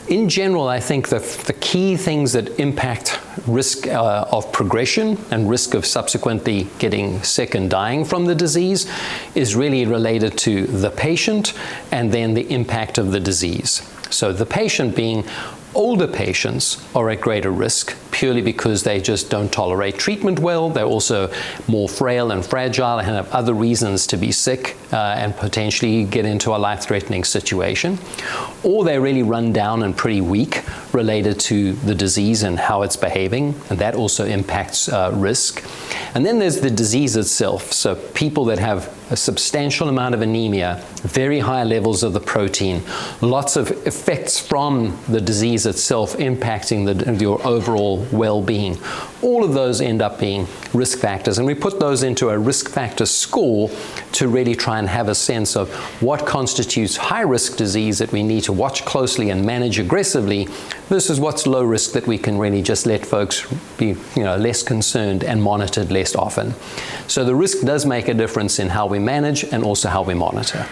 In general, I think the key things that impact risk of progression and risk of subsequently getting sick and dying from the disease is really related to the patient and then the impact of the disease. So the patient being older patients are at greater risk purely because they just don't tolerate treatment well. They're also more frail and fragile and have other reasons to be sick and potentially get into a life-threatening situation. Or they really run down and pretty weak related to the disease and how it's behaving, and that also impacts risk. And then there's the disease itself. So people that have a substantial amount of anemia, very high levels of the protein, lots of effects from the disease itself impacting your overall well-being. All of those end up being risk factors, and we put those into a risk factor score to really try and have a sense of what constitutes high-risk disease that we need to watch closely and manage aggressively versus what's low risk that we can really just let folks be less concerned and monitored less often. So the risk does make a difference in how we manage and also how we monitor.